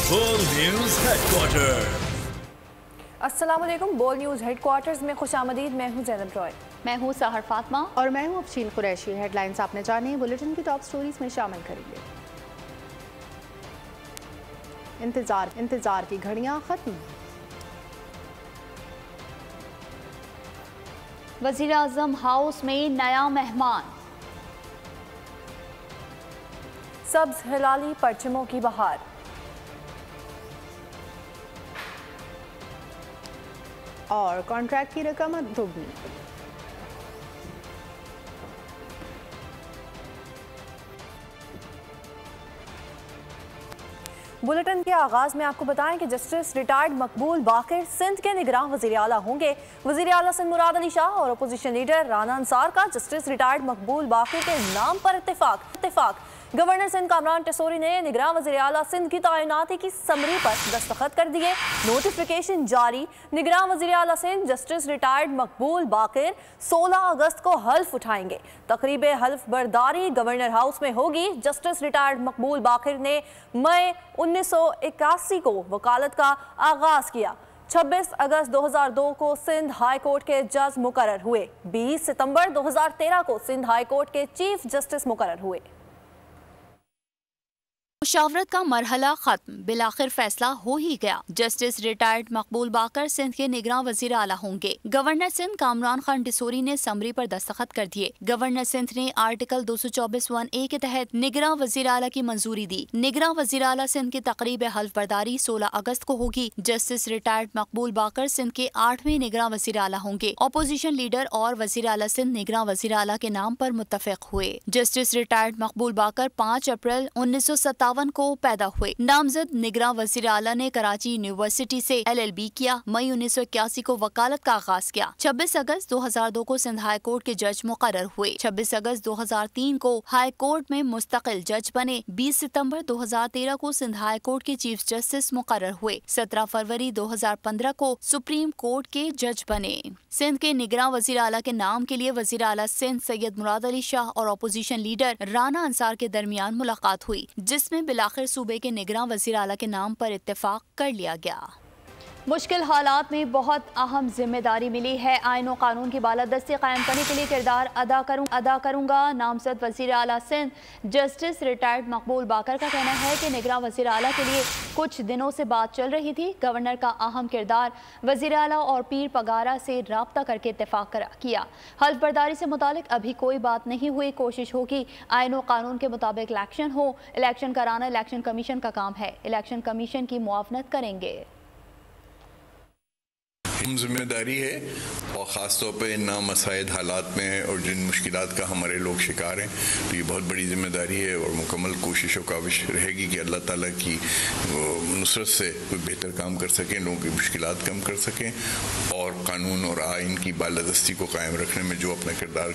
बोल news headquarter. अस्सलामुअलैकुम। बोल न्यूज हेडक्वार्टर्स में खुशामदीद। मैं हूं जैनब रॉय। मैं हूं सहर फातिमा और मैं हूं अफशील कुरैशी। हेडलाइंस आपने जानी, बुलेटिन की टॉप स्टोरीज में शामिल करेंगे। इंतजार की घड़ियां खत्म। वजीर आजम हाउस में नया मेहमान। सब्ज हिलाली परचमों की बहार। और कॉन्ट्रैक्ट की रकम दोगुनी। बुलेटिन के आगाज में आपको बताएं कि जस्टिस रिटायर्ड मकबूल बाकिर सिंध के निगरान वजीर आला होंगे। वजीर आला सिंध मुराद अली शाह और अपोजिशन लीडर राना अंसार का जस्टिस रिटायर्ड मकबूल बाकिर के नाम पर इत्तेफाक। गवर्नर सिंध कामरान टेसोरी ने निगरान वज़ीर आला सिंध की तैनाती की समरी पर दस्तखत कर दिए। नोटिफिकेशन जारी। निगरान वज़ीर आला सिंध जस्टिस रिटायर्ड मकबूल बाकिर 16 अगस्त को हल्फ उठाएंगे। तकरीब हल्फ बर्दारी गवर्नर हाउस में होगी। जस्टिस रिटायर्ड मकबूल बाकिर ने मई 1981 को वकालत का आगाज किया। 26 अगस्त 2002 को सिंध हाई कोर्ट के जज मुकर्रर हुए। 20 सितंबर 2013 को सिंध हाई कोर्ट के चीफ जस्टिस मुकर्रर हुए। मुशावरत का मरहला खत्म, बिलाखिर फैसला हो ही गया। जस्टिस रिटायर्ड मकबूल बाकर सिंध के निगरान वजीर आला होंगे। गवर्नर सिंध कामरान खान टिसोरी ने समरी पर दस्तखत कर दिए। गवर्नर सिंध ने आर्टिकल 224(1)(a) के तहत निगरान वजीर आला की मंजूरी दी। निगरान वजीर आला सिंध की तकरीब हल्फ बर्दारी 16 अगस्त को होगी। जस्टिस रिटायर्ड मकबूल बाकर सिंध के 8वें निगरान वजीर आला होंगे। अपोजिशन लीडर और वजीर आला सिंध निगरान वजीर आला के नाम पर मुत्तफिक हुए। जस्टिस रिटायर्ड मकबूल बाकर 5 अप्रैल 1957 को पैदा हुए। नामजद निगरान वजीर आला ने कराची यूनिवर्सिटी से LLB किया। मई 1981 को वकालत का आगाज किया। 26 अगस्त 2002 को सिंध हाई कोर्ट के जज मुकर्रर हुए। 26 अगस्त 2003 को हाई कोर्ट में मुस्तकिल जज बने। 20 सितंबर 2013 को सिंध हाई कोर्ट के चीफ जस्टिस मुकर्रर हुए। 17 फरवरी 2015 को सुप्रीम कोर्ट के जज बने। सिंध के निगरान वजीर आला के नाम के लिए वजीर आला सिंध सैयद मुराद अली शाह और अपोजिशन लीडर राना अंसार के दरमियान मुलाकात हुई, जिसमें आखिर सूबे के निगरान वजीर आला के नाम पर इत्तेफाक कर लिया गया। मुश्किल हालात में बहुत अहम जिम्मेदारी मिली है। आईन और कानून की बालादस्ती कायम करने के लिए किरदार अदा करूंगा। नामजद वजीर आला सिंध जस्टिस रिटायर्ड मकबूल बाकर का कहना है कि निगरान वजीर आला के लिए कुछ दिनों से बात चल रही थी। गवर्नर का अहम किरदार वजीर आला और पीर पगारा से राब्ता करके इत्तेफाक किया। हल्फ बर्दारी से मुतालिक अभी कोई बात नहीं हुई। कोशिश होगी आईन और कानून के मुताबिक इलेक्शन हो। इलेक्शन कराना इलेक्शन कमीशन का काम है। इलेक्शन कमीशन की मुआवनत करेंगे। जिम्मेदारी है और ख़ास तौर पर इन नामसाइद हालात में और जिन मुश्किलात का हमारे लोग शिकार हैं, तो ये बहुत बड़ी जिम्मेदारी है और मुकम्मल कोशिश और काविश रहेगी कि अल्लाह ताला की नुसरत से कोई बेहतर काम कर सकें, लोगों की मुश्किलात कम कर सकें और कानून और आइन की बालादस्ती को कायम रखने में जो अपना किरदार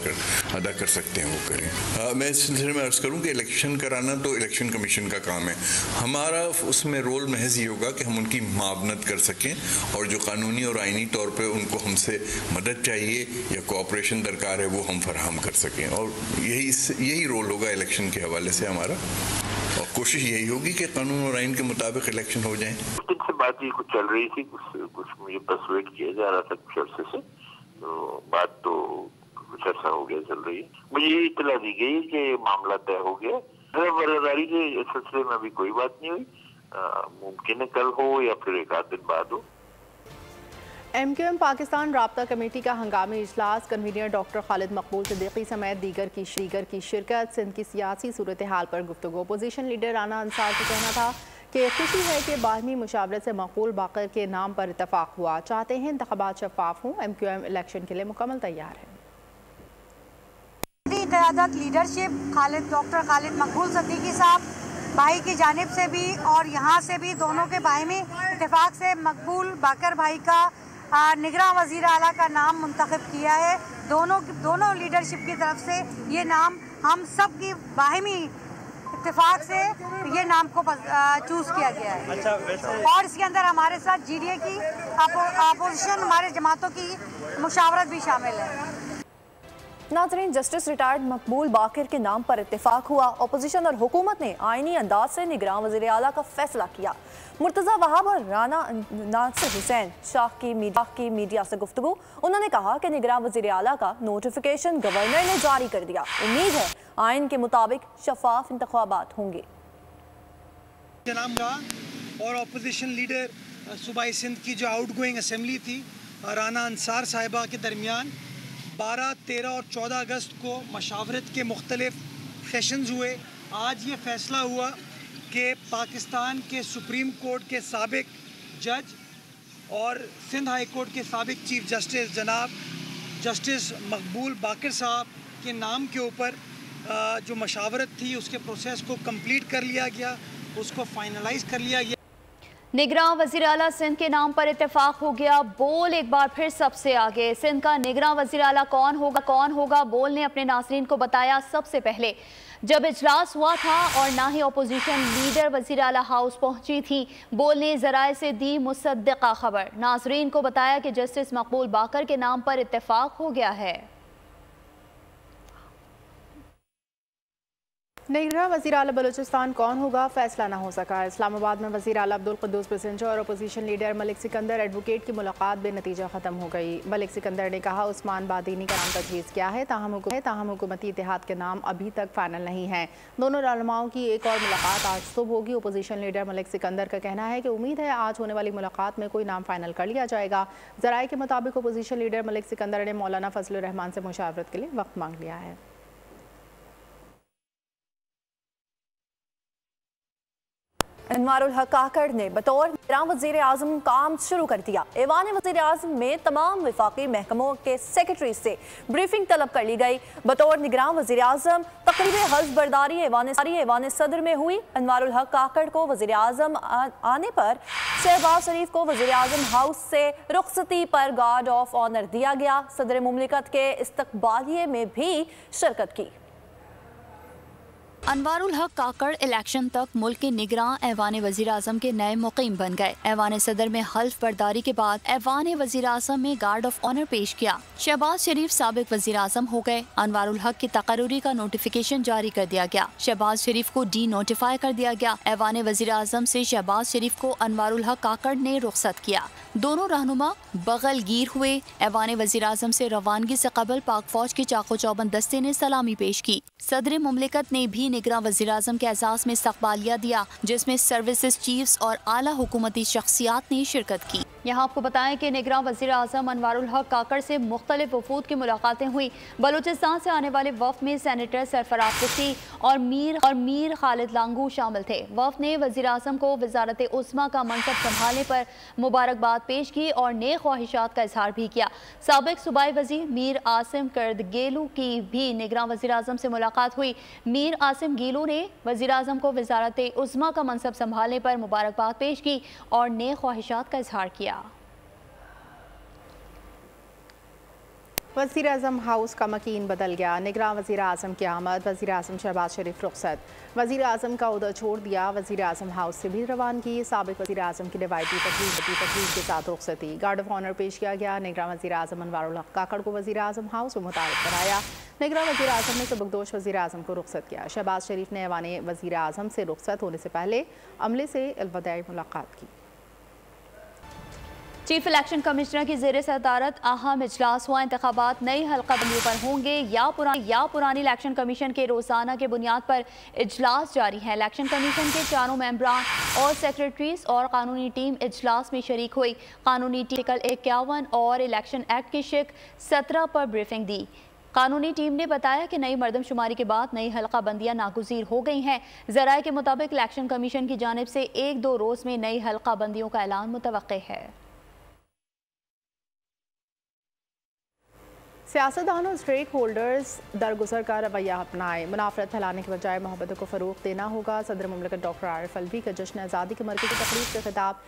अदा कर सकते हैं वो करें। मैं इस सिलसिले में अर्ज़ करूँ कि इलेक्शन कराना तो इलेक्शन कमीशन का काम है। हमारा उसमें रोल महज ये होगा कि हम उनकी मुआवनत कर सकें और जो कानूनी और आइनी तौर पे उनको हमसे मदद चाहिए या कोऑपरेशन दरकार है वो हम फराहम कर सकें, और यही रोल होगा इलेक्शन के हवाले से हमारा। और कोशिश यही होगी कि कानून और आइन के मुताबिक इलेक्शन हो जाए। दिन से बात ये कुछ चल रही थी, कुछ मुझे पर्सुएट किया जा रहा था कुछ अर्से से, तो बात तो कुछ अर्सा हो गया चल रही है। मुझे ये इत्तला दी गई कि मामला तय हो गया। बरादारी के सिलसिले में अभी कोई बात नहीं हुई। मुमकिन है कल हो या फिर एक आध दिन बाद हो। MQM पाकिस्तान राब्ता कमेटी का हंगामी इजलास। कन्वीनर डॉक्टर खालिद मकबूल सिद्दीकी समेत दीगर की शिरकत। सिंध की सियासी सूरत हाल पर गुफ्तगू। अपोजिशन लीडर राना अंसार का कहना था कि खुशी है कि बाहमी मुशावरत से मकबूल बाकर के नाम पर इत्तफाक हुआ। चाहते हैं इंतखाबात शफाफ हों। MQM इलेक्शन के लिए मुकम्मल तैयार है। क़यादत लीडरशिप डॉक्टर खालिद मकबूल सिद्दीकी साहब भाई की जानिब से भी और यहाँ से भी दोनों के बाहमी इत्तेफाक से मकबूल बाकर भाई का निगरान वज़ीर आला का नाम मुंतखब किया है। दोनों लीडरशिप की तरफ से ये नाम हम सब की बाहमी इत्तेफाक से ये नाम को चूज़ किया गया है। अच्छा, और इसके अंदर हमारे साथ GDA की अपोजिशन हमारे जमातों की मुशावरत भी शामिल है। नाज़रीन, जस्टिस रिटायर्ड मकबूल बाकिर के नाम पर इत्तेफाक हुआ। अपोजिशन और हुकूमत ने आईनी अंदाज से निगरान वज़ीर आला का फैसला किया। मुर्तज़ा वहाब और राना नासिर हुसैन शाह की मीडिया से गुफ्तगू। उन्होंने कहा कि निगरान वज़ीर आला का नोटिफिकेशन गवर्नर ने जारी कर दिया। उम्मीद है आइन के मुताबिक शफाफ इंतखाबात होंगे। और अपोजिशन लीडर सूबाई सिंध की जो आउटगोइंग असेंबली थी राना अंसार साहिबा के दरमियान 12, 13 और 14 अगस्त को मशावरत के मुख्तलिफ सेशंस हुए। आज ये फ़ैसला हुआ कि पाकिस्तान के सुप्रीम कोर्ट के साबिक जज और सिंध हाई कोर्ट के साबिक चीफ जस्टिस जनाब जस्टिस मकबूल बाकर साहब के नाम के ऊपर जो मशावरत थी उसके प्रोसेस को कंप्लीट कर लिया गया, उसको फाइनलाइज कर लिया गया। निगरान वज़ीर आला सिंध के नाम पर इत्तेफाक हो गया। बोल एक बार फिर सबसे आगे। सिंध का निगरान वज़ीर आला कौन होगा? बोल ने अपने नाज़रीन को बताया सबसे पहले जब इजलास हुआ था और ना ही अपोजिशन लीडर वज़ीर आला हाउस पहुंची थी। बोल ने ज़राए से दी मुसद्दिक़ा खबर। नाज़रीन को बताया कि जस्टिस मकबूल बाकर के नाम पर इत्तेफाक हो गया है। निगरान वज़ीर आला बलूचिस्तान कौन होगा, फैसला ना हो सका। इस्लामाबाद में वज़ीर आला अब्दुल कुद्दूस पैसेंजर और opposition leader Malik Sikandar advocate की मुलाकात बेनतीजा ख़त्म हो गई। मलिक सिकंदर ने कहा उस्मान बादीनी का नाम तजवीज़ किया है, ताहम हुकूमती इत्तेहाद के नाम अभी तक फाइनल नहीं है। दोनों रहनुमाओं की एक और मुलाकात आज सुबह होगी। अपोजिशन लीडर मलिक सिकंदर का कहना है कि उम्मीद है आज होने वाली मुलाकात में कोई नाम फाइनल कर लिया जाएगा। ज़राए के मुताबिक अपोजिशन लीडर मलिक सिकंदर ने मौलाना फजलुर रहमान से मुशावरत के लिए वक्त मांग लिया है। अनवारुल हक काकड़ ने बतौर निगरान वज़ीर आज़म काम शुरू कर दिया। ऐवान वज़ीर आज़म में तमाम वफाकी महकमों के सेक्रेटरी से ब्रीफिंग तलब कर ली गई। बतौर निगरान वज़ीर आज़म तकरीब हल्फ बर्दारी ऐवान सदर में हुई। अनवारुल हक काकड़ को वज़ीर आज़म आने पर शहबाज शरीफ को वज़ीर आज़म हाउस से रुखसती पर गार्ड ऑफ ऑनर दिया गया। सदर मुमलिकत के इस्तकबालिये में भी शिरकत की। अनवारुल हक काकड़ इलेक्शन तक मुल्क के निगरान ऐवान वज़ीर आज़म के नए मुक़ीम बन गए। ऐवान सदर में हल्फ बर्दारी के बाद ऐवान वज़ीर आज़म में गार्ड ऑफ ऑनर पेश किया। शहबाज शरीफ साबिक वज़ीर आज़म हो गए। अनवारुल हक की तकर्री का नोटिफिकेशन जारी कर दिया गया। शहबाज शरीफ को डी नोटिफाई कर दिया गया। ऐवान वज़ीर आज़म से शहबाज शरीफ को अनवारुल हक काकड़ ने रुखसत किया। दोनों रहनुमा बगलगीर हुए। ऐवान वज़ीर आज़म से रवानगी से कबल पाक फौज के चाको चौबंद दस्ते ने सलामी पेश की। सदर मुमलिकत ने भी निगरान वज़ीर आज़म के एजाज़ में इस्तक़बालिया दिया, जिसमें सर्विसेज चीफ्स और आला हुकूमती शख्सियात ने शिरकत की। यहाँ आपको बताएं कि निगरान वज़ीर आज़म अनवारुल हक काकड़ से मुख्तलिफ वफूद की मुलाकातें हुई। बलूचिस्तान से आने वाले वफ़द में सेनेटर सरफराज कुसी और मीर खालिद लांगू शामिल थे। वफ़द ने वज़ीर आज़म को वज़ारत उस्मा का मनसब संभालने पर मुबारकबाद पेश की और नेक ख्वाहिशात का इजहार भी किया। साबिक सूबाई वज़ीर मीर आसिम कर्दगेलू की भी निगरान वज़ीर आज़म से मुलाकात हुई। मीर आसिम गीलू ने वज़ीर आज़म को वज़ारत उस्मा का मनसब संभालने पर मुबारकबाद पेश की और नेक ख्वाहिशात का इजहार किया। वज़ीर आज़म हाउस का मकीन बदल गया। निगरान वज़ीर आज़म की आमद, वज़ीर आज़म शहबाज शरीफ रुखसत। वज़ीर आज़म का उहदा छोड़ दिया। वज़ीर आज़म हाउस से भी रवानगी। साबिक वज़ीर आज़म की रिवायती तकरीब के साथ रुखसती। गार्ड ऑफ ऑनर पेश किया गया। निगरान वज़ीर आज़म अनवारुल हक काकड़ को वज़ीर आज़म हाउस में मुतारिफ कराया। निगरान वज़ीर आज़म ने सबकदोश वज़ीर आज़म को रुखसत किया। शहबाज शरीफ ने ऐवान वज़ीर आज़म से रुखसत होने से पहले अमले से अलविदाई मुलाकात की। चीफ इलेक्शन कमिश्नर की ज़ेर सदारत अहम इजलास हुआ। इंतखाबात नई हल्का बंदियों पर होंगे या पुरानी इलेक्शन कमीशन के रोजाना के बुनियाद पर इजलास जारी है। इलेक्शन कमीशन के चारों मेंबरान और सेक्रेटरीज और कानूनी टीम इजलास में शरीक हुई। कानूनी टीम आर्टिकल 51 और इलेक्शन एक्ट की शिक 17 पर ब्रीफिंग दी। कानूनी टीम ने बताया कि नई मरदमशुमारी के बाद नई हल्का बंदियां नागुज़ीर हो गई हैं। ज़राए के मुताबिक इलेक्शन कमीशन की जानिब से 1-2 रोज़ में नई हल्का बंदियों का ऐलान मुतवक्के है। सियासतदानों स्टेक होल्डर्स दरगुजर का रवैया अपनाएं। मुनाफरत फैलाने के बजाय मोहब्बतों को फ़रोग़ देना होगा। सदर मुमलिकत डॉक्टर आरिफ अलवी का जश्न आज़ादी के मरकज़ी तकरीब से खिताब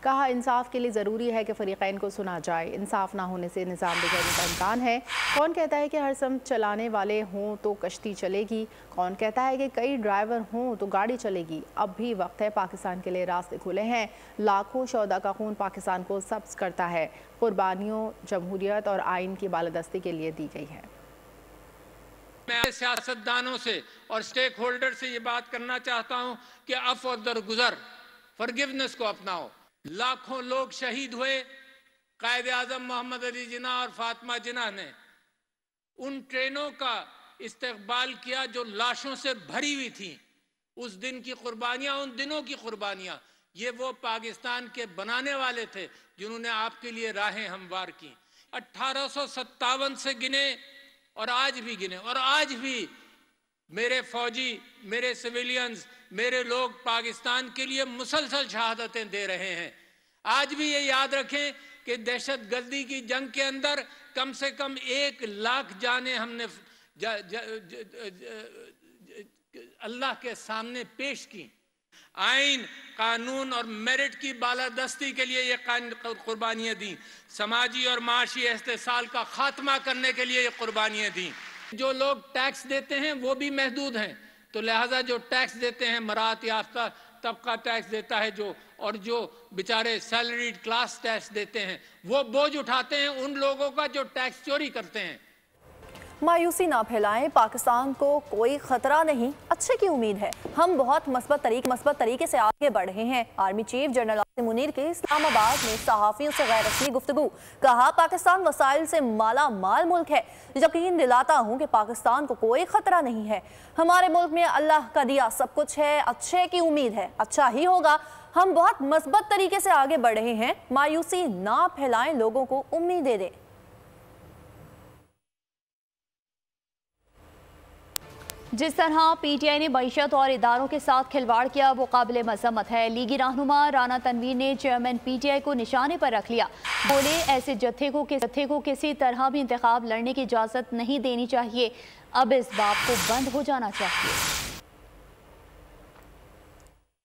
कहा इंसाफ के लिए ज़रूरी है कि फ़रीक़ैन को सुना जाए। इंसाफ ना होने से निज़ाम बिगड़ने का इम्कान है। कौन कहता है कि हर समत चलाने वाले हों तो कश्ती चलेगी? कौन कहता है कि कई ड्राइवर हों तो गाड़ी चलेगी? अब भी वक्त है, पाकिस्तान के लिए रास्ते खुले हैं। लाखों शोहदा का खून पाकिस्तान को सब्ज़ करता है। कुर्बानियों जमहूरियत और आइन की बालादस्ती के लिए दी गई है। मैं सियासतदानों से और स्टेक होल्डर से ये बात करना चाहता हूं कि अफ और दरगुजर, फॉरगिवनेस को अपनाओ। लाखों लोग शहीद हुए, कायद आजम मोहम्मद अली जिन्ना और फातिमा जिन्ना ने उन ट्रेनों का इस्तकबाल किया जो लाशों से भरी हुई थी। उस दिन की कुर्बानियां, उन दिनों की कुर्बानियां, ये वो पाकिस्तान के बनाने वाले थे जिन्होंने आपके लिए राहें हमवार की। 1857 से गिने और आज भी गिने, और आज भी मेरे फौजी, मेरे सिविलियंस, मेरे लोग पाकिस्तान के लिए मुसलसल शहादतें दे रहे हैं। आज भी ये याद रखें कि दहशतगर्दी की जंग के अंदर कम से कम 1 लाख जानें हमने अल्लाह के सामने पेश की। आइन, कानून और मेरिट की बालादस्ती के लिए ये कुर्बानियाँ दी। समाजी और माशी इस्तेसाल का खात्मा करने के लिए ये कुर्बानियाँ दी। जो लोग टैक्स देते हैं वो भी महदूद हैं, तो लिहाजा जो टैक्स देते हैं मरात याफ्ता तबका टैक्स देता है और जो बेचारे सैलरीड क्लास टैक्स देते हैं वो बोझ उठाते हैं उन लोगों का जो टैक्स चोरी करते हैं। मायूसी ना फैलाएं, पाकिस्तान को कोई खतरा नहीं, अच्छे की उम्मीद है। हम बहुत मस्बत तरीके से आगे बढ़ रहे हैं। Army chief general Asim Munir के इस्लामाबाद में सहाफ़ियों से गैर रस्मी गुफ्तगू। कहा, पाकिस्तान वसाइल से माला माल मुल्क है। यकीन दिलाता हूँ कि पाकिस्तान को कोई खतरा नहीं है। हमारे मुल्क में अल्लाह का दिया सब कुछ है, अच्छे की उम्मीद है, अच्छा ही होगा। हम बहुत मस्बत तरीके से आगे बढ़ रहे हैं। मायूसी ना फैलाएं, लोगों को उम्मीदें दें। जिस तरह पीटीआई ने मईशत और इदारों के साथ खिलवाड़ किया वो काबिल मजम्मत है। लीगी रहनुमा राना तनवीर ने चेयरमैन पीटीआई को निशाने पर रख लिया। बोले, ऐसे जत्थे को किसी तरह भी इंतखाब लड़ने की इजाज़त नहीं देनी चाहिए। अब इस बात को बंद हो जाना चाहिए।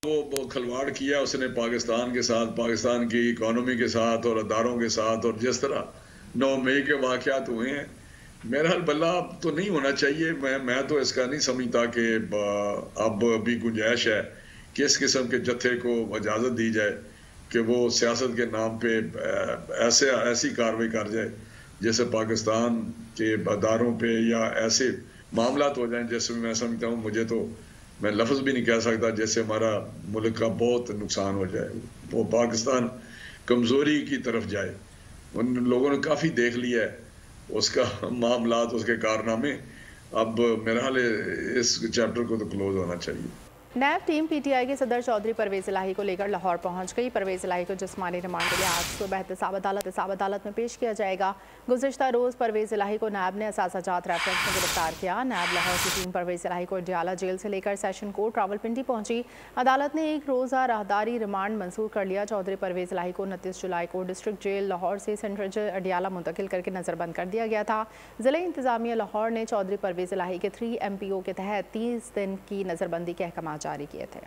वो खिलवाड़ किया उसने पाकिस्तान के साथ, पाकिस्तान की इकॉनमी के साथ और अदारों के साथ, और जिस तरह 9 मई के वाक़यात हुए हैं, मेरा बल्ला तो नहीं होना चाहिए। मैं तो इसका नहीं समझता कि अब भी गुंजाइश है कि इस किस्म के जत्थे को इजाज़त दी जाए कि वो सियासत के नाम पे ऐसी कार्रवाई कर जाए जैसे पाकिस्तान के अदारों पे या ऐसे मामला हो जाएं जैसे मैं समझता हूँ, मुझे तो मैं लफ्ज़ भी नहीं कह सकता, जैसे हमारा मुल्क का बहुत नुकसान हो जाए, वो पाकिस्तान कमज़ोरी की तरफ जाए। उन लोगों ने काफ़ी देख लिया है उसका मामलात, उसके कारनामे। अब मेरा हाल इस चैप्टर को तो क्लोज होना चाहिए। नैब टीम पीटीआई के सदर चौधरी परवेज़ इलाही को लेकर लाहौर पहुंच गई। परवेज़ इलाही को जिस्मानी रिमांड के लिए आज सुबह एहतसाब अदालत में पेश किया जाएगा। गुज़िश्ता रोज़ परवेज़ इलाही को नैब ने असासाजात रेफरेंस में गिरफ्तार किया। नैब लाहौर की टीम परवेज़ इलाही को अडियाला जेल से लेकर सेशन कोर्ट रावलपिंडी पहुंची। अदालत ने 1 रोज़ा राहदारी रिमांड मंजूर कर लिया। चौधरी परवेज़ इलाही को 29 जुलाई को डिस्ट्रिक्ट जेल लाहौर से सेंट्रल जेल अडियाला मुंतकिल करके नज़रबंद कर दिया गया था। ज़िला इंतज़ामिया लाहौर ने चौधरी परवेज़ इलाही के 3 MPO के तहत 30 दिन की नज़रबंदी के अहकाम जारी किए थे।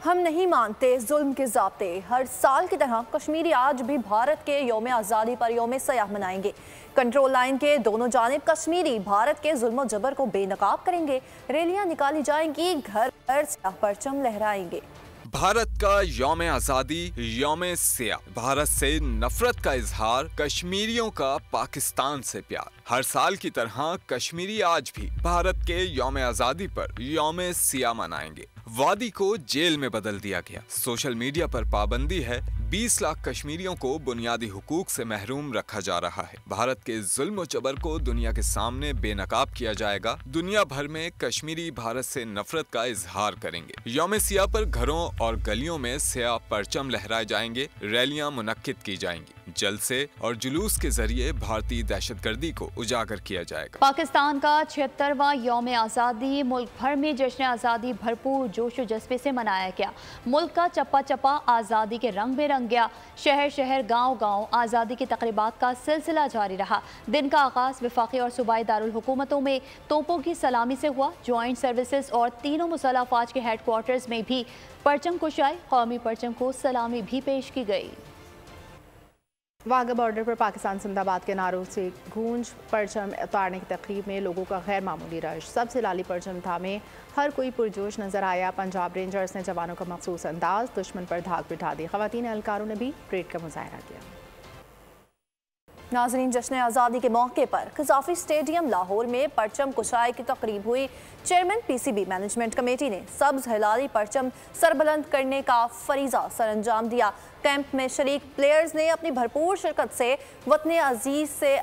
हम नहीं मानते जुल्म के ज़ाब्ते। हर साल की तरह कश्मीरी आज भी भारत के यौम आज़ादी पर यौम सयाह मनाएंगे। कंट्रोल लाइन के दोनों जानिब कश्मीरी भारत के जुल्म और जबर को बेनकाब करेंगे। रैलियां निकाली जाएंगी, घर घर स्याह परचम लहराएंगे। भारत का यौम आज़ादी, यौम सियाह, भारत से नफरत का इजहार, कश्मीरियों का पाकिस्तान से प्यार। हर साल की तरह कश्मीरी आज भी भारत के यौम आज़ादी पर यौम सियाह मनाएंगे। वादी को जेल में बदल दिया गया। सोशल मीडिया पर पाबंदी है। 20 लाख कश्मीरियों को बुनियादी हुकूक से महरूम रखा जा रहा है। भारत के जुल्म और जबर को दुनिया के सामने बेनकाब किया जाएगा। दुनिया भर में कश्मीरी भारत से नफरत का इजहार करेंगे। यौम सियाह पर घरों और गलियों में सियाह परचम लहराए जाएंगे। रैलियां मुनक्किद की जाएंगी। जलसे और जुलूस के जरिए भारतीय दहशतगर्दी को उजागर किया जाएगा। पाकिस्तान का 76वां यौम आज़ादी मुल्क भर में जश्न आज़ादी भरपूर जोश और जज्बे से मनाया गया। मुल्क का चप्पा चप्पा आज़ादी के रंग में रंग गया। शहर शहर गांव गांव आज़ादी की तकरीबात का सिलसिला जारी रहा। दिन का आगाज वफाकी और सूबाई दारुल हुकूमतों में तोपों की सलामी से हुआ। ज्वाइंट सर्विसेज और तीनों मुसल्लह अफवाज के हेडक्वार्टर्स में भी परचम कुशाई, कौमी परचम को सलामी भी पेश की गई। वाघा बॉर्डर पर पाकिस्तान जिंदाबाद के नारों से गूंज परचम उतारने की तकरीब में लोगों का गैर मामूली रश। सबसे लाली परचम थामे हर कोई पुरजोश नजर आया। पंजाब रेंजर्स ने जवानों का मखसूस अंदाज दुश्मन पर धाक बिठा दी। ख़वातीन एहलकारों ने भी परेड का मुजाहरा किया। नाजरीन, जश्न आज़ादी के मौके पर कज़ाफ़ी स्टेडियम लाहौर में परचम कुशाई की तकरीब हुई। चेयरमैन पीसीबी मैनेजमेंट कमेटी ने सब्ज़ हिलाली परचम सरबुलंद करने का फरीज़ा सर अंजाम दिया। कैंप में शरीक प्लेयर्स ने अपनी भरपूर शिरकत से वतन अजीज़ से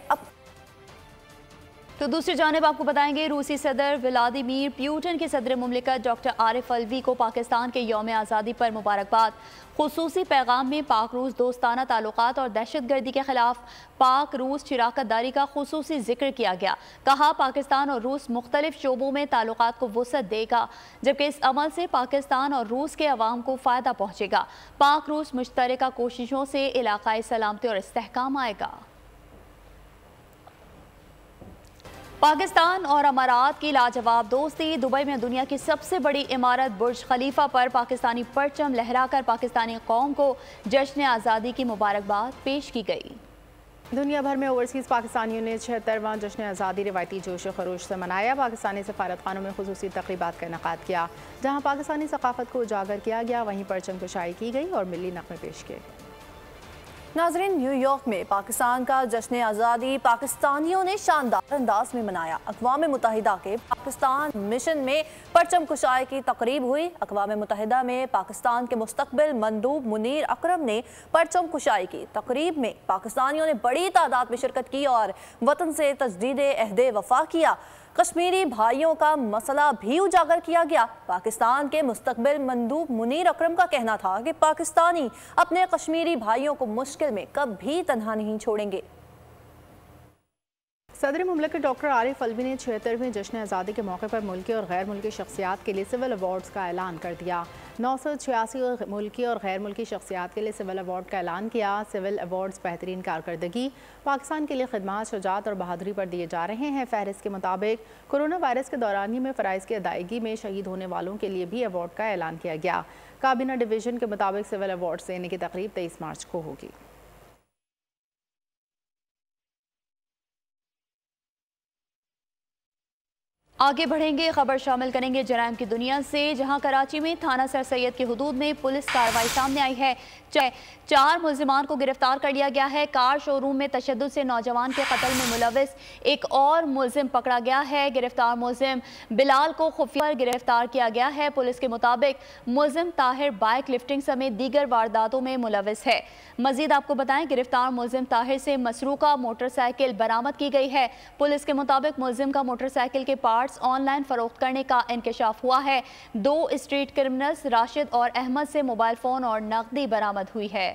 तो दूसरी जानिब आपको बताएंगे, रूसी सदर व्लादिमीर पुतिन के सदर मुमलिकत डॉक्टर आरिफ अलवी को पाकिस्तान के यौम आज़ादी पर मुबारकबाद। खुसूसी पैगाम में पाक रूस दोस्ताना ताल्लुकात और दहशतगर्दी के खिलाफ पाक रूस शराकत दारी का खुसूसी जिक्र किया गया। कहा, पाकिस्तान और रूस मुख्तलिफ शोबों में ताल्लुकात को वुसअत देगा, जबकि इस अमल से पाकिस्तान और रूस के अवाम को फ़ायदा पहुँचेगा। पाक रूस मुश्तरका कोशिशों से इलाकाई सलामती और इस्तेहकाम आएगा। पाकिस्तान और अमारात की लाजवाब दोस्ती। दुबई में दुनिया की सबसे बड़ी इमारत बुर्ज खलीफा पर पाकिस्तानी परचम लहराकर पाकिस्तानी कौम को जश्न आज़ादी की मुबारकबाद पेश की गई। दुनिया भर में ओवरसीज़ पाकिस्तानियों ने 76वां जश्न आज़ादी रिवायती जोश खरोश से मनाया। पाकिस्तानी सफारतखानों में खुसूसी तक़रीबात का इनेकाद किया, जहाँ पाकिस्तानी सकाफत को उजागर किया गया, वहीं परचम कुशाई की गई और मिली नग़मे पेश किए। नाजरीन, न्यूयॉर्क में पाकिस्तान का जश्न आज़ादी पाकिस्तानियों ने शानदार अंदाज में मनाया। अक़वाम मुत्तहिदा के पाकिस्तान मिशन में परचम कुशाई की तकरीब हुई। अक़वाम मुत्तहिदा में पाकिस्तान के मुस्तक़बिल मंदूब मुनीर अकरम ने परचम कुशाई की तकरीब में पाकिस्तानियों ने बड़ी तादाद में शिरकत की और वतन से तजदीद अहदे वफा किया। कश्मीरी भाइयों का मसला भी उजागर किया गया। पाकिस्तान के मुस्तक़बिल मंदूब मुनीर अकरम का कहना था कि पाकिस्तानी अपने कश्मीरी भाइयों को मुश्किल में कभी तन्हा नहीं छोड़ेंगे। सदर मुमलिकत डॉक्टर आरिफ अलवी ने 76वें जश्न आज़ादी के मौके पर मुल्की और गैर मुल्की शख्सियात के लिए सिविल अवार्ड्स का ऐलान कर दिया। 986 मुल्की और गैर मुल्की शख्सियात के लिए सिविल अवार्ड का ऐलान किया। सिविल अवार्ड्स बेहतरीन कारकर्दगी, पाकिस्तान के लिए खिदमत, शुजाअत और बहादुरी पर दिए जा रहे हैं। फहरिस्त के मुताबिक कोरोना वायरस के दौरानिए में फ़राइज़ की अदायगी में शहीद होने वालों के लिए भी अवार्ड का ऐलान किया गया। काबीना डिवीज़न के मुताबिक सिविल अवार्ड्स देने की तकरीब 23 मार्च को होगी। आगे बढ़ेंगे, खबर शामिल करेंगे जराइम की दुनिया से, जहां कराची में थाना सर सैयद की हुदूद में पुलिस कार्रवाई सामने आई है। 4 मुल्जिमान को गिरफ्तार कर लिया गया है। कार शोरूम में तशद्दुद से नौजवान के कत्ल में मुलविस एक और मुल्जिम पकड़ा गया है। गिरफ्तार मुल्जिम बिलाल को खुफिया पर गिरफ्तार किया गया है। पुलिस के मुताबिक मुल्जिम ताहिर बाइक लिफ्टिंग समेत दीगर वारदातों में मुलविस है। मजीद आपको बताएं, गिरफ्तार मुल्जिम ताहिर से मसरूका मोटरसाइकिल बरामद की गई है। पुलिस के मुताबिक मुल्जिम का मोटरसाइकिल के पार्ट्स ऑनलाइन फरोख्त करने का इंकशाफ हुआ है। 2 स्ट्रीट क्रिमिनल्स राशिद और अहमद से मोबाइल फ़ोन और नकदी बरामद हुई है।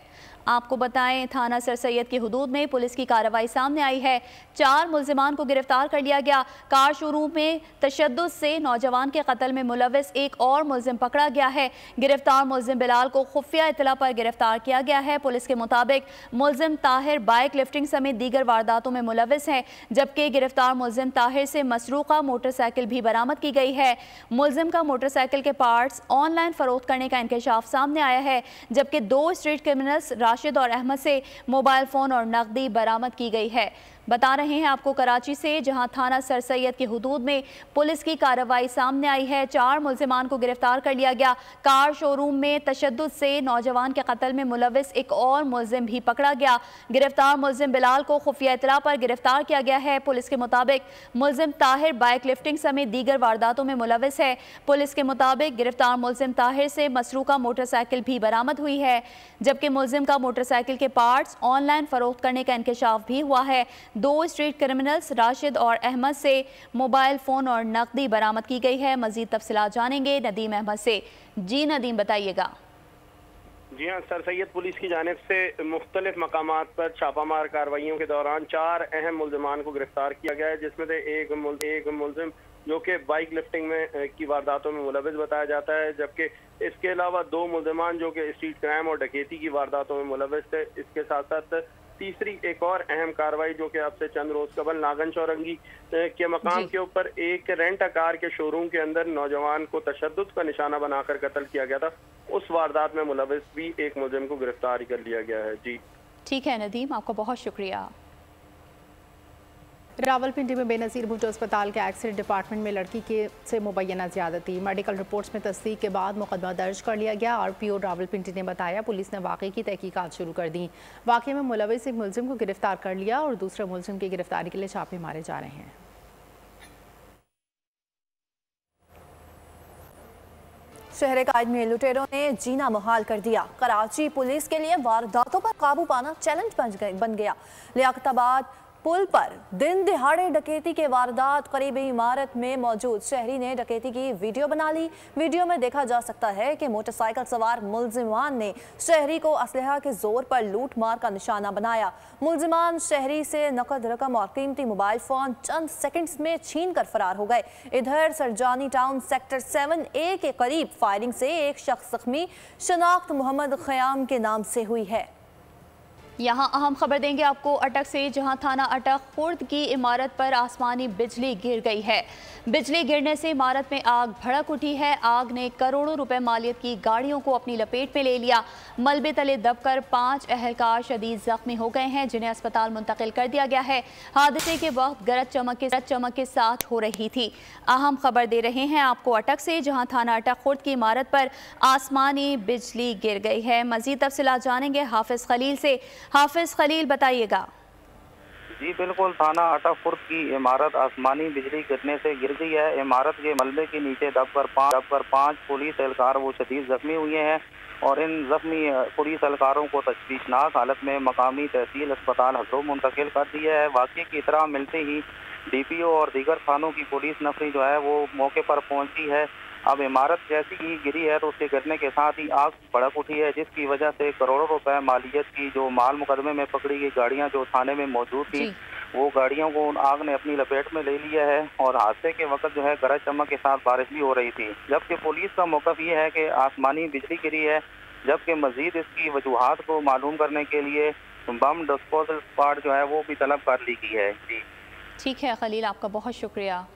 आपको बताएं, थाना सर सैयद की हुदूद में पुलिस की कार्रवाई सामने आई है। 4 मुल्जिमान को गिरफ्तार कर लिया गया। कार शोरूम में तशद्दुद से नौजवान के कत्ल में मुलविस एक और मुल्जिम पकड़ा गया है। गिरफ्तार मुल्जिम बिलाल को खुफिया इत्तला पर गिरफ्तार किया गया है। पुलिस के मुताबिक मुल्जिम ताहिर बाइक लिफ्टिंग समेत दीगर वारदातों में मुलविस है, जबकि गिरफ्तार मुल्जिम ताहिर से मसरूका मोटरसाइकिल भी बरामद की गई है। मुल्जिम का मोटरसाइकिल के पार्ट्स ऑनलाइन फरोख्त करने का इंकशाफ सामने आया है, जबकि 2 स्ट्रीट क्रिमिनल्स राशिद और अहमद से मोबाइल फ़ोन और नकदी बरामद की गई है। बता रहे हैं आपको कराची से, जहां थाना सर सैयद की हुदूद में पुलिस की कार्रवाई सामने आई है। 4 मुल्जिमान को गिरफ्तार कर लिया गया। कार शोरूम में तशद्दुद से नौजवान के कत्ल में मुलविस एक और मुल्जिम भी पकड़ा गया। गिरफ्तार मुल्जिम बिलाल को खुफिया इत्तला पर गिरफ्तार किया गया है। पुलिस के मुताबिक मुल्जिम ताहिर बाइक लिफ्टिंग समेत दीगर वारदातों में मुलविस है। पुलिस के मुताबिक गिरफ्तार मुल्जिम ताहिर से मसरूका मोटरसाइकिल भी बरामद हुई है, जबकि मुल्जिम का मोटरसाइकिल के पार्ट्स ऑनलाइन फरोख्त करने का इंकशाफ भी हुआ है। 2 स्ट्रीट क्रिमिनल्स राशिद और अहमद से मोबाइल फ़ोन और नकदी बरामद की गई है। मजीद तफसीलात जानेंगे नदीम अहमद से। जी नदीम, बताइएगा। जी हाँ, सर सैयद पुलिस की जानिब से मुख्तलिफ मकामात पर छापामार कार्रवाइयों के दौरान 4 अहम मुल्जिमान को गिरफ्तार किया गया है, जिसमें से एक मुल्जिम जो कि बाइक लिफ्टिंग में की वारदातों में मुलविस बताया जाता है, जबकि इसके अलावा 2 मुल्जिमान जो कि स्ट्रीट क्राइम और डकैती की वारदातों में मुलविस थे। इसके साथ साथ तीसरी एक और अहम कार्रवाई जो कि आपसे चंद रोज कबल नागन चौरंगी के मकाम के ऊपर एक रेंट कार के शोरूम के अंदर नौजवान को तशद्दुद का निशाना बनाकर कत्ल किया गया था, उस वारदात में मुलविस भी एक मुल्जिम को गिरफ्तार कर लिया गया है। जी ठीक है नदीम, आपका बहुत शुक्रिया। रावलपिंडी में बेनज़ीर भुट्टो अस्पताल के एक्सीडेंट डिपार्टमेंट में लड़की से मुबैना ज़्यादती, मेडिकल रिपोर्ट्स में तस्दीक के बाद मुकदमा दर्ज कर लिया गया। RPO रावलपिंडी ने बताया पुलिस ने वाक़े की तहकीकात शुरू कर दी। वाक़े में मुलविस एक मुलजिम को गिरफ्तार कर लिया और दूसरे मुलजिम की गिरफ्तारी के लिए छापे मारे जा रहे हैं। शहर कायद में लुटेरों ने जीना मुहाल कर दिया। कराची पुलिस के लिए वारदातों पर काबू पाना चैलेंज बन गया। लियाकताबाद पुल पर दिन दिहाड़े डकैती के वारदात, करीबी इमारत में मौजूद शहरी ने डकैती की वीडियो बना ली। वीडियो में देखा जा सकता है कि मोटरसाइकिल सवार मुलजिमान ने शहरी को असलहा के जोर पर लूट मार का निशाना बनाया। मुलजिमान शहरी से नकद रकम और कीमती मोबाइल फोन चंद सेकंड्स में छीन कर फरार हो गए। इधर सरजानी टाउन सेक्टर 7A के करीब फायरिंग से एक शख्स जख्मी, शनाख्त मोहम्मद ख़याम के नाम से हुई है। यहाँ अहम खबर देंगे आपको अटक से, जहाँ थाना अटक खुर्द की इमारत पर आसमानी बिजली गिर गई है। बिजली गिरने से इमारत में आग भड़क उठी है। आग ने करोड़ों रुपए मालियत की गाड़ियों को अपनी लपेट में ले लिया। मलबे तले दबकर 5 अहलकार शदीद जख्मी हो गए हैं, जिन्हें अस्पताल मुंतकिल कर दिया गया है। हादसे के वक्त गरज चमक के साथ हो रही थी। अहम खबर दे रहे हैं आपको अटक से, जहाँ थाना अटक खुर्द की इमारत पर आसमानी बिजली गिर गई है। मजीद तफसीलात जानेंगे हाफिज खलील से। हाफिज खलील, बताइएगा। जी बिल्कुल, थाना अटक खुर्द की इमारत आसमानी बिजली गिरने से गिर गई है। इमारत के मलबे के नीचे दबकर 5 पुलिस एहलकार वो शदीद जख्मी हुए हैं और इन जख्मी पुलिस एहलकारों को तशवीशनाक हालत में मकामी तहसील अस्पताल हसरो मुंतकिल कर दिया है। वाक़े की इतला मिलते ही DPO और दीगर थानों की पुलिस नफरी जो है वो मौके पर पहुंची है। अब इमारत जैसी ही गिरी है तो उसके गिरने के साथ ही आग भड़क उठी है, जिसकी वजह से करोड़ों रुपए मालियत की जो माल मुकदमे में पकड़ी गई गाड़ियां जो थाने में मौजूद थी, वो गाड़ियों को आग ने अपनी लपेट में ले लिया है। और हादसे के वक्त जो है गरज चमक के साथ बारिश भी हो रही थी, जबकि पुलिस का मौक़िफ़ ये है कि आसमानी बिजली गिरी है, जबकि मजीद इसकी वजूहात को मालूम करने के लिए बम डिस्पोजल स्क्वाड जो है वो भी तलब कर ली गई है। जी ठीक है खलील, आपका बहुत शुक्रिया।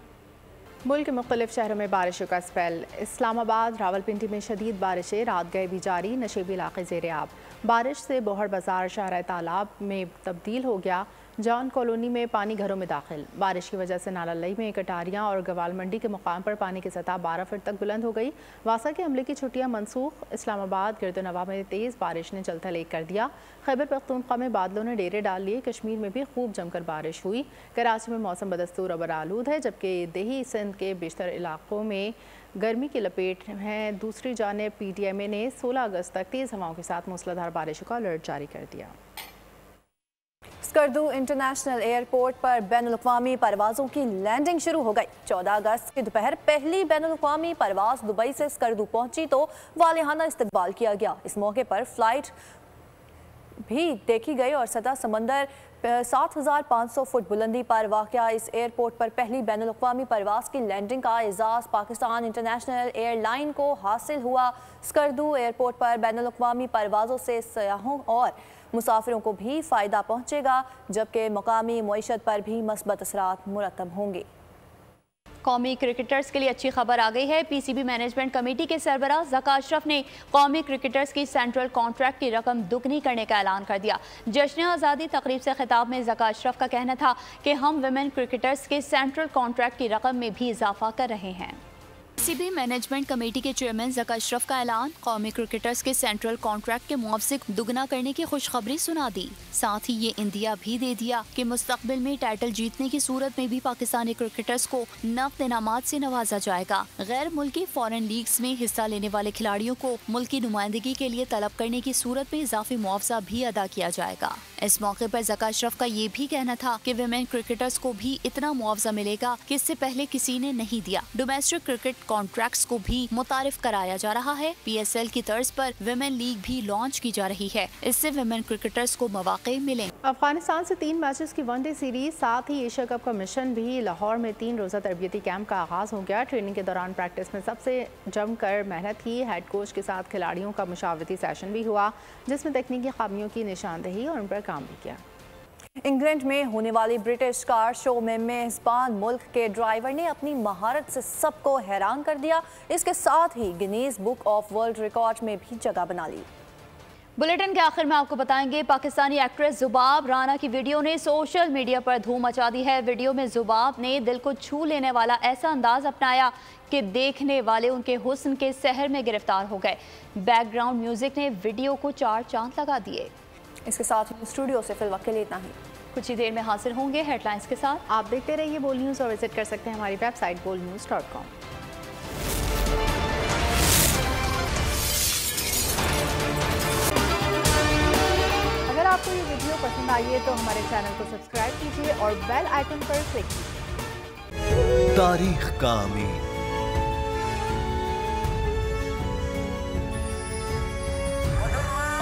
मुल्क के मुख्तलिफ शहरों में बारिशों का स्पेल। इस्लामाबाद, रावलपिंडी में शदीद बारिशें, रात गए भी जारी, नशेबी इलाके ज़ेर आब। बारिश से बोहर बाजार शाहराह तालाब में तब्दील हो गया। जॉन कॉलोनी में पानी घरों में दाखिल। बारिश की वजह से नाला लई में कटारियाँ और गवाल मंडी के मुकाम पर पानी की सतह 12 फीट तक बुलंद हो गई। वासा के हमले की छुट्टियाँ मनसूख। इस्लामाबाद गिरदोनवा में तेज़ बारिश ने चलता लेक कर दिया। खैबर पख्तूनख्वा में बादलों ने डेरे डाल लिए। कश्मीर में भी खूब जमकर बारिश हुई। कराची में मौसम बदस्तूर अबर आलूद है, जबकि दही सिंध के बेशतर इलाकों में गर्मी की लपेट है। दूसरी जानिब PTMA ने 16 अगस्त तक तेज़ हवाओं के साथ मूसलाधार बारिशों का अलर्ट जारी कर दिया। स्कर्दू इंटरनेशनल एयरपोर्ट पर बैनुल-अक़वामी परवाज़ों की लैंडिंग शुरू हो गई। 14 अगस्त की दोपहर पहली बैनुल-अक़वामी परवाज़ दुबई से स्कर्दू पहुंची तो वालिहाना इस्तकबाल किया गया। इस मौके पर फ्लाइट भी देखी गई और सतह समंदर 7,500 फुट बुलंदी पर वाक़या इस एयरपोर्ट पर पहली बैनुल-अक़वामी परवाज़ की लैंडिंग का एजाज़ पाकिस्तान इंटरनेशनल एयरलाइन को हासिल हुआ। स्कर्दू एयरपोर्ट पर बैनुल-अक़वामी परवाज़ों से सयाहों और मुसाफिरों को भी फ़ायदा पहुँचेगा, जबकि मकामी मईशत पर भी मस्बत असरात मुरतब होंगे। कौमी क्रिकेटर्स के लिए अच्छी खबर आ गई है। PCB मैनेजमेंट कमेटी के सरबराह ज़का अशरफ ने कौमी क्रिकेटर्स की सेंट्रल कॉन्ट्रैक्ट की रकम दुगनी करने का ऐलान कर दिया। जश्न आज़ादी तकरीब से खिताब में ज़का अशरफ का कहना था कि हम विमेन क्रिकेटर्स के सेंट्रल कॉन्ट्रैक्ट की रकम में भी इजाफा कर रहे हैं। PCB मैनेजमेंट कमेटी के चेयरमैन ज़का अशरफ का ऐलान कौमी क्रिकेटर्स के सेंट्रल कॉन्ट्रैक्ट के मुआवजे दुगना करने की खुशखबरी सुना दी। साथ ही ये इंदिया भी दे दिया कि मुस्तकबिल में टाइटल जीतने की सूरत में भी पाकिस्तानी क्रिकेटर्स को नक़द इनामात से नवाजा जाएगा। गैर मुल्की फॉरेन लीग्स में हिस्सा लेने वाले खिलाड़ियों को मुल्की नुमाइंदगी के लिए तलब करने की सूरत में इजाफी मुआवजा भी अदा किया जाएगा। इस मौके पर ज़का अशरफ का ये भी कहना था कि विमेन क्रिकेटर्स को भी इतना मुआवजा मिलेगा कि इससे पहले किसी ने नहीं दिया। डोमेस्टिक क्रिकेट कॉन्ट्रैक्ट्स को भी मुतारिफ कराया जा रहा है। PSL की तर्ज पर विमेन लीग भी लॉन्च की जा रही है। इससे विमेन क्रिकेटर्स को मौके मिले। अफगानिस्तान से 3 मैचेस की वनडे सीरीज, साथ ही एशिया कप का मिशन भी। लाहौर में 3 रोज़ा तरबियती कैंप का आगाज हो गया। ट्रेनिंग के दौरान प्रैक्टिस में सबसे जमकर मेहनत की। हेड कोच के साथ खिलाड़ियों का मुशावरती सेशन भी हुआ, जिसमें तकनीकी खामियों की निशानदेही और उन पर काम भी किया। इंग्लैंड में होने वाली ब्रिटिश कार शो में मेज़बान मुल्क के ड्राइवर ने अपनी महारत से सबको हैरान कर दिया। इसके साथ ही Guinness Book of World Record में भी जगह बना ली। बुलेटिन के आखिर में आपको बताएंगे पाकिस्तानी एक्ट्रेस जुबाब राना की वीडियो ने सोशल मीडिया पर धूम मचा दी है। वीडियो में जुबाब ने दिल को छू लेने वाला ऐसा अंदाज अपनाया कि देखने वाले उनके हुस्न के सहर में गिरफ्तार हो गए। बैकग्राउंड म्यूजिक ने वीडियो को 4 चांद लगा दिए। इसके साथ ही स्टूडियो से फिलहाल के लिए इतना ही। कुछ ही देर में हाजिर होंगे हेडलाइंस के साथ। आप देखते रहिए बोल न्यूज़ और विजिट कर सकते हैं हमारी वेबसाइट bolnews.com। अगर आपको ये वीडियो पसंद आई है तो हमारे चैनल को सब्सक्राइब कीजिए और बेल आइकन पर क्लिक कीजिए। तारीख का अमीन,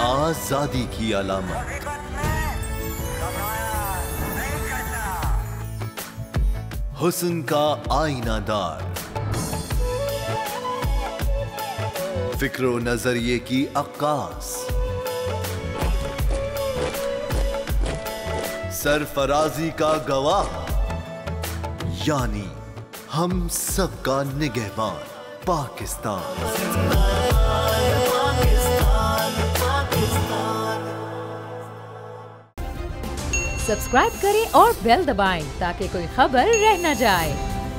आजादी की अलामत, हुस्न का आईनादार, फिक्रो नजरिए की अक्कास, सरफराजी का गवाह, यानी हम सबका निगहबान पाकिस्तान। सब्सक्राइब करें और बेल दबाएं ताकि कोई खबर रह न जाए।